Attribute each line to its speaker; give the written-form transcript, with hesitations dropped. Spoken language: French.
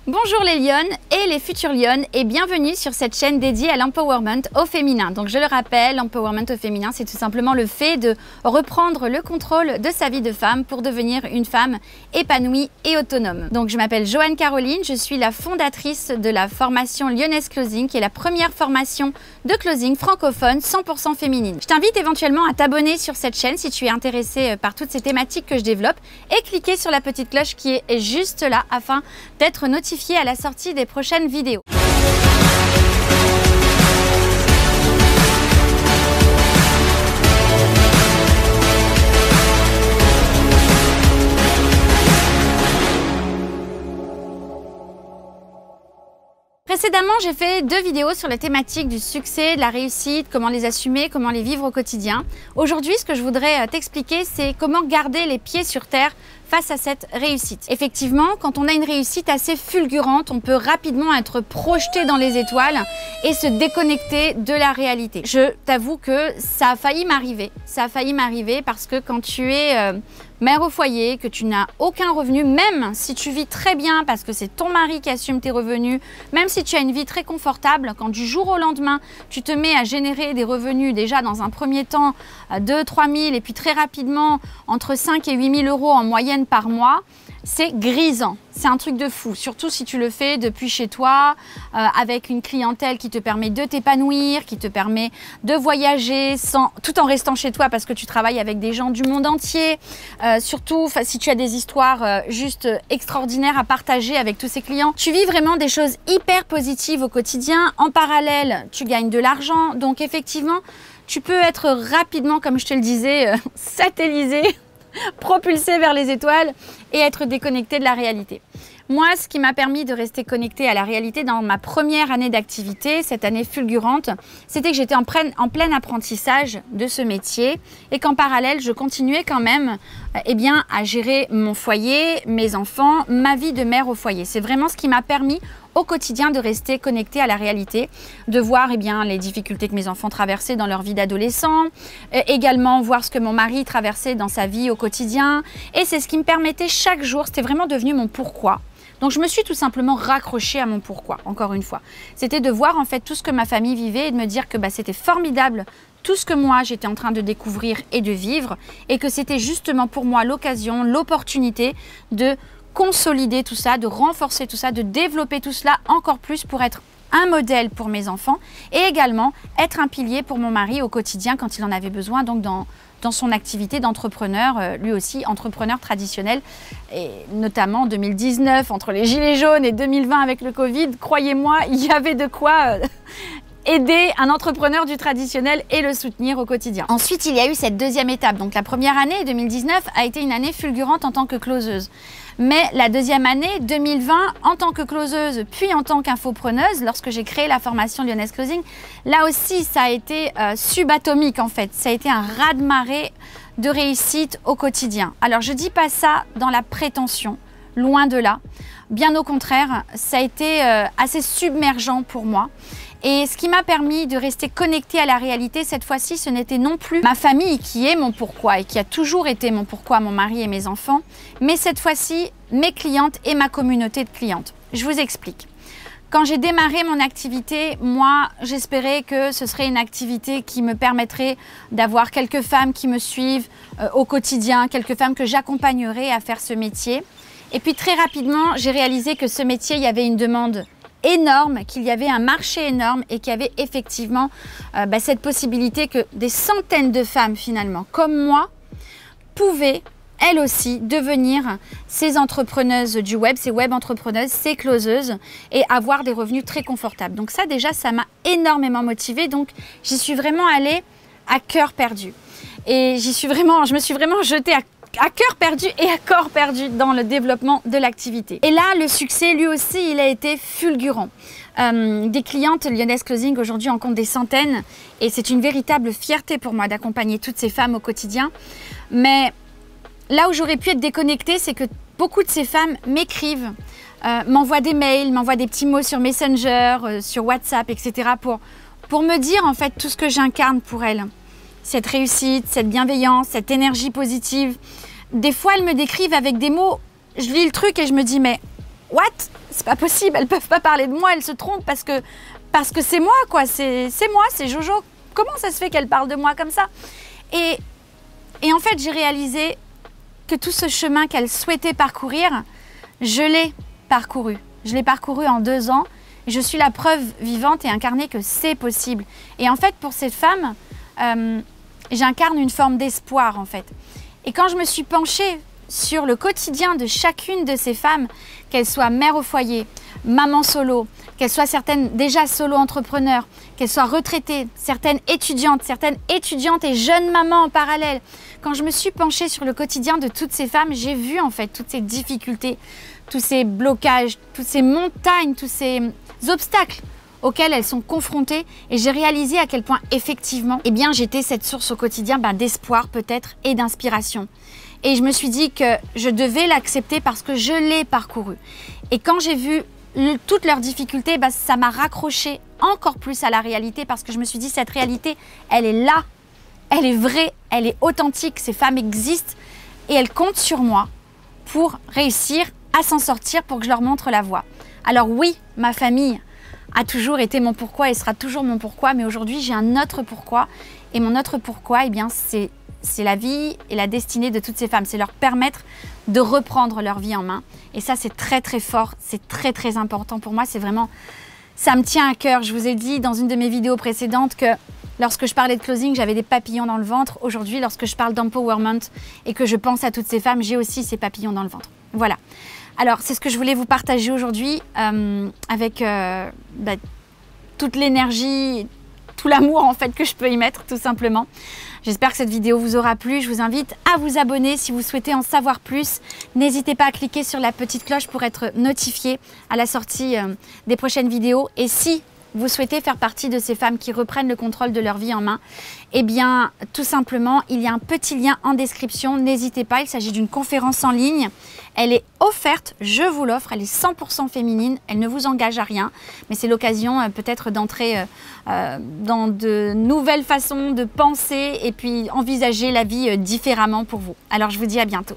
Speaker 1: Bonjour les lionnes et les futures lionnes et bienvenue sur cette chaîne dédiée à l'empowerment au féminin. Donc je le rappelle, l'empowerment au féminin, c'est tout simplement le fait de reprendre le contrôle de sa vie de femme pour devenir une femme épanouie et autonome. Donc je m'appelle Joanne Caroline, je suis la fondatrice de la formation Lyonnaise Closing qui est la première formation de closing francophone 100% féminine. Je t'invite éventuellement à t'abonner sur cette chaîne si tu es intéressée par toutes ces thématiques que je développe et cliquer sur la petite cloche qui est juste là afin d'être notifiée à la sortie des prochaines vidéos. Précédemment, j'ai fait 2 vidéos sur la thématique du succès, de la réussite, comment les assumer, comment les vivre au quotidien. Aujourd'hui, ce que je voudrais t'expliquer, c'est comment garder les pieds sur terre face à cette réussite. Effectivement, quand on a une réussite assez fulgurante, on peut rapidement être projeté dans les étoiles et se déconnecter de la réalité. Je t'avoue que ça a failli m'arriver. Ça a failli m'arriver parce que quand tu es mère au foyer, que tu n'as aucun revenu, même si tu vis très bien parce que c'est ton mari qui assume tes revenus, même si tu as une vie très confortable, quand du jour au lendemain, tu te mets à générer des revenus déjà dans un premier temps 2-3 000 et puis très rapidement entre 5 et 8 000 euros en moyenne par mois, c'est grisant. C'est un truc de fou, surtout si tu le fais depuis chez toi, avec une clientèle qui te permet de t'épanouir, qui te permet de voyager tout en restant chez toi parce que tu travailles avec des gens du monde entier. Surtout si tu as des histoires juste extraordinaires à partager avec tous ces clients. Tu vis vraiment des choses hyper positives au quotidien. En parallèle, tu gagnes de l'argent. Donc effectivement, tu peux être rapidement, comme je te le disais, satellisé, propulsé vers les étoiles et être déconnecté de la réalité. Moi, ce qui m'a permis de rester connectée à la réalité dans ma première année d'activité, cette année fulgurante, c'était que j'étais en plein apprentissage de ce métier et qu'en parallèle, je continuais quand même à gérer mon foyer, mes enfants, ma vie de mère au foyer. C'est vraiment ce qui m'a permis au quotidien de rester connectée à la réalité, de voir les difficultés que mes enfants traversaient dans leur vie d'adolescent, également voir ce que mon mari traversait dans sa vie au quotidien. Et c'est ce qui me permettait chaque jour, c'était vraiment devenu mon pourquoi. Donc je me suis tout simplement raccrochée à mon pourquoi, encore une fois. C'était de voir en fait tout ce que ma famille vivait et de me dire que c'était formidable tout ce que moi j'étais en train de découvrir et de vivre et que c'était justement pour moi l'occasion, l'opportunité de consolider tout ça, de renforcer tout ça, de développer tout cela encore plus pour être un modèle pour mes enfants et également être un pilier pour mon mari au quotidien quand il en avait besoin, donc dans son activité d'entrepreneur, lui aussi entrepreneur traditionnel, et notamment en 2019, entre les gilets jaunes et 2020 avec le Covid, croyez-moi, il y avait de quoi aider un entrepreneur du traditionnel et le soutenir au quotidien. Ensuite, il y a eu cette deuxième étape. Donc la première année, 2019, a été une année fulgurante en tant que closeuse. Mais la deuxième année, 2020, en tant que closeuse, puis en tant qu'infopreneuse, lorsque j'ai créé la formation Lyonnaise Closing, là aussi, ça a été subatomique en fait. Ça a été un raz-de-marée de réussite au quotidien. Alors, je ne dis pas ça dans la prétention, loin de là. Bien au contraire, ça a été assez submergent pour moi. Et ce qui m'a permis de rester connectée à la réalité cette fois-ci, ce n'était non plus ma famille qui est mon pourquoi et qui a toujours été mon pourquoi, mon mari et mes enfants, mais cette fois-ci, mes clientes et ma communauté de clientes. Je vous explique. Quand j'ai démarré mon activité, moi, j'espérais que ce serait une activité qui me permettrait d'avoir quelques femmes qui me suivent au quotidien, quelques femmes que j'accompagnerais à faire ce métier. Et puis très rapidement, j'ai réalisé que ce métier, il y avait une demande énorme, qu'il y avait un marché énorme et qu'il y avait effectivement cette possibilité que des centaines de femmes finalement, comme moi, pouvaient elles aussi devenir ces entrepreneuses du web, ces web entrepreneuses, ces closeuses et avoir des revenus très confortables. Donc ça déjà, ça m'a énormément motivée. Donc j'y suis vraiment allée à cœur perdu. Et je me suis vraiment jetée à cœur perdu et à corps perdu dans le développement de l'activité. Et là, le succès, lui aussi, il a été fulgurant. Des clientes Lyonnaise Closing aujourd'hui en compte des centaines et c'est une véritable fierté pour moi d'accompagner toutes ces femmes au quotidien. Mais là où j'aurais pu être déconnectée, c'est que beaucoup de ces femmes m'écrivent, m'envoient des mails, m'envoient des petits mots sur Messenger, sur WhatsApp, etc. pour me dire en fait tout ce que j'incarne pour elles. Cette réussite, cette bienveillance, cette énergie positive. Des fois, elles me décrivent avec des mots, je lis le truc et je me dis mais what? c'est pas possible, elles peuvent pas parler de moi, elles se trompent parce que c'est moi, quoi, c'est moi, c'est Jojo. Comment ça se fait qu'elle parle de moi comme ça? Et en fait, j'ai réalisé que tout ce chemin qu'elle souhaitait parcourir, je l'ai parcouru. Je l'ai parcouru en 2 ans. Et je suis la preuve vivante et incarnée que c'est possible. Et en fait, pour cette femme, j'incarne une forme d'espoir, en fait. Et quand je me suis penchée sur le quotidien de chacune de ces femmes, qu'elles soient mères au foyer, maman solo, qu'elles soient certaines déjà solo-entrepreneurs, qu'elles soient retraitées, certaines étudiantes et jeunes mamans en parallèle. Quand je me suis penchée sur le quotidien de toutes ces femmes, j'ai vu en fait toutes ces difficultés, tous ces blocages, toutes ces montagnes, tous ces obstacles auxquels elles sont confrontées, et j'ai réalisé à quel point effectivement, eh bien, j'étais cette source au quotidien d'espoir peut-être et d'inspiration. Et je me suis dit que je devais l'accepter parce que je l'ai parcouru. Et quand j'ai vu toutes leurs difficultés, ça m'a raccroché encore plus à la réalité, parce que je me suis dit, cette réalité, elle est là, elle est vraie, elle est authentique, ces femmes existent et elles comptent sur moi pour réussir à s'en sortir, pour que je leur montre la voie. Alors oui, ma famille a toujours été mon pourquoi et sera toujours mon pourquoi, mais aujourd'hui j'ai un autre pourquoi, et mon autre pourquoi, eh bien, c'est la vie et la destinée de toutes ces femmes, c'est leur permettre de reprendre leur vie en main. Et ça, c'est très très fort, c'est très très important pour moi, c'est vraiment, ça me tient à cœur. Je vous ai dit dans une de mes vidéos précédentes que lorsque je parlais de closing, j'avais des papillons dans le ventre. Aujourd'hui, lorsque je parle d'empowerment et que je pense à toutes ces femmes, j'ai aussi ces papillons dans le ventre. Voilà. Alors, c'est ce que je voulais vous partager aujourd'hui avec toute l'énergie, tout l'amour en fait que je peux y mettre, tout simplement. J'espère que cette vidéo vous aura plu. Je vous invite à vous abonner si vous souhaitez en savoir plus. N'hésitez pas à cliquer sur la petite cloche pour être notifié à la sortie des prochaines vidéos. Et si vous souhaitez faire partie de ces femmes qui reprennent le contrôle de leur vie en main, eh bien, tout simplement, il y a un petit lien en description. N'hésitez pas, il s'agit d'une conférence en ligne. Elle est offerte, je vous l'offre, elle est 100% féminine, elle ne vous engage à rien, mais c'est l'occasion peut-être d'entrer dans de nouvelles façons de penser et puis envisager la vie différemment pour vous. Alors, je vous dis à bientôt.